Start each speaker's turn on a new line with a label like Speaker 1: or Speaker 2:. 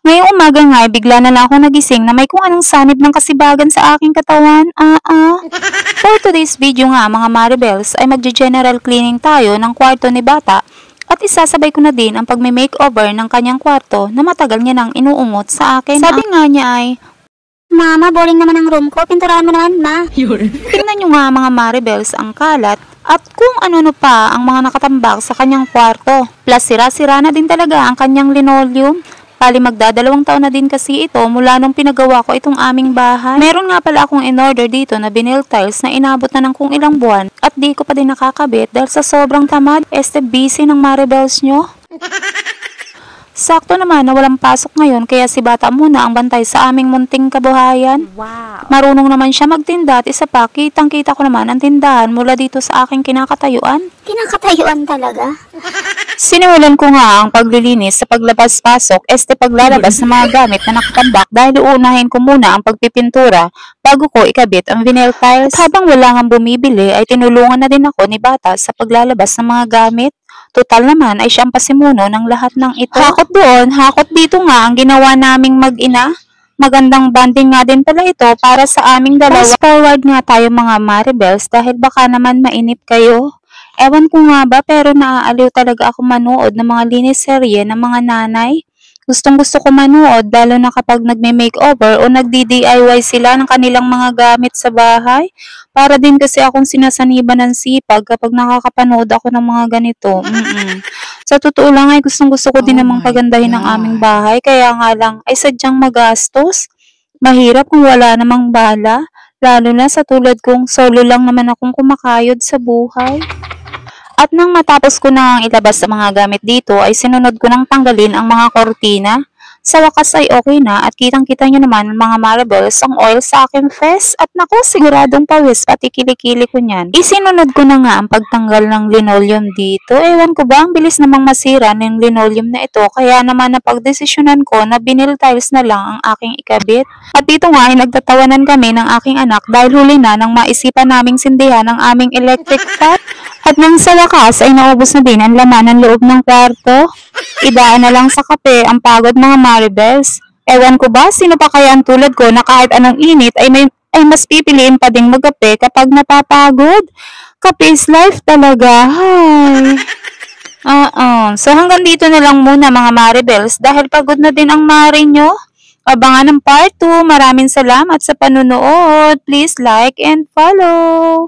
Speaker 1: Ngayong umaga nga ay bigla na lang akong nagising na may kung anong sanib ng kasibagan sa aking katawan. For today's video nga mga Maribels ay magge-general cleaning tayo ng kwarto ni Bata at isasabay ko na din ang pagme-makeover ng kanyang kwarto na matagal niya nang inuungot sa akin. Sabi nga niya ay,
Speaker 2: Mama, boring naman ang room ko. Pinturahan mo naman, ma.
Speaker 1: tingnan nyo nga mga Maribels ang kalat at kung ano-ano pa ang mga nakatambak sa kanyang kwarto. Plus sira-sira na din talaga ang kanyang linoleum. Bali magdadalawang taon na din kasi ito mula nung pinagawa ko itong aming bahay. Meron nga pala akong in-order dito na vinyl tiles na inabot na ng kung ilang buwan at di ko pa din nakakabit dahil sa sobrang tamad. Busy ng Maribels nyo. Sakto naman na walang pasok ngayon kaya si Bata muna ang bantay sa aming munting kabuhayan.
Speaker 2: Wow.
Speaker 1: Marunong naman siya magtinda at isa pa, kitang-kita ko naman ang tindahan mula dito sa aking kinakatayuan.
Speaker 2: Kinakatayuan talaga.
Speaker 1: Sinimulan ko nga ang paglilinis sa paglabas-pasok paglalabas ng mga gamit na nakatambak dahil uunahin ko muna ang pagpipintura bago ko ikabit ang vinyl tiles. At habang wala nga bumibili ay tinulungan na din ako ni Bata sa paglalabas ng mga gamit. Total naman ay siyang pasimuno ng lahat ng ito. Hakot doon, hakot dito nga ang ginawa naming mag-ina. Magandang bonding nga din pala ito para sa aming dalawa. Fast forward nga tayo mga Maribels dahil baka naman mainip kayo. Ewan ko nga ba pero naaaliw talaga ako manood ng mga linis serye ng mga nanay. Gustong gusto ko manood lalo na kapag nagme-makeover o nagdi-DIY sila ng kanilang mga gamit sa bahay. Para din kasi akong sinasaniban ng sipag kapag nakakapanood ako ng mga ganito. Sa totoo lang ay gustong gusto ko din namang pagandahin ang aming bahay kaya nga lang ay sadyang magastos. Mahirap kung wala namang bala. Lalo na sa tulad kong solo lang naman akong kumakayod sa buhay. At nang matapos ko na ilabas ang mga gamit dito ay sinunod ko nang tanggalin ang mga kortina. Sa wakas ay okay na at kitang-kita nyo naman mga Maribels ang oil sa aking face at naku siguradong pawis pati kilikili ko niyan. Isinunod ko na nga ang pagtanggal ng linoleum dito. Ewan ko ba ang bilis namang masira ng linoleum na ito kaya naman napagdesisyonan ko na vinyl tiles na lang ang aking ikabit. At dito nga ay nagtatawanan kami ng aking anak dahil huli na nang maisipan naming sindihan ang aming electric fan. At nang sa wakas ay naubos na din ang laman ng loob ng kwarto. Idaan na lang sa kape ang pagod mga Maribels. Ewan ko ba sino pa kaya ang tulad ko na kahit anong init ay mas pipiliin pa ding magkape kapag napapagod. Kape is life talaga. Hay. So hanggang dito na lang muna mga Maribels dahil pagod na din ang mare nyo. Abangan ng part 2. Maraming salamat sa panunood. Please like and follow.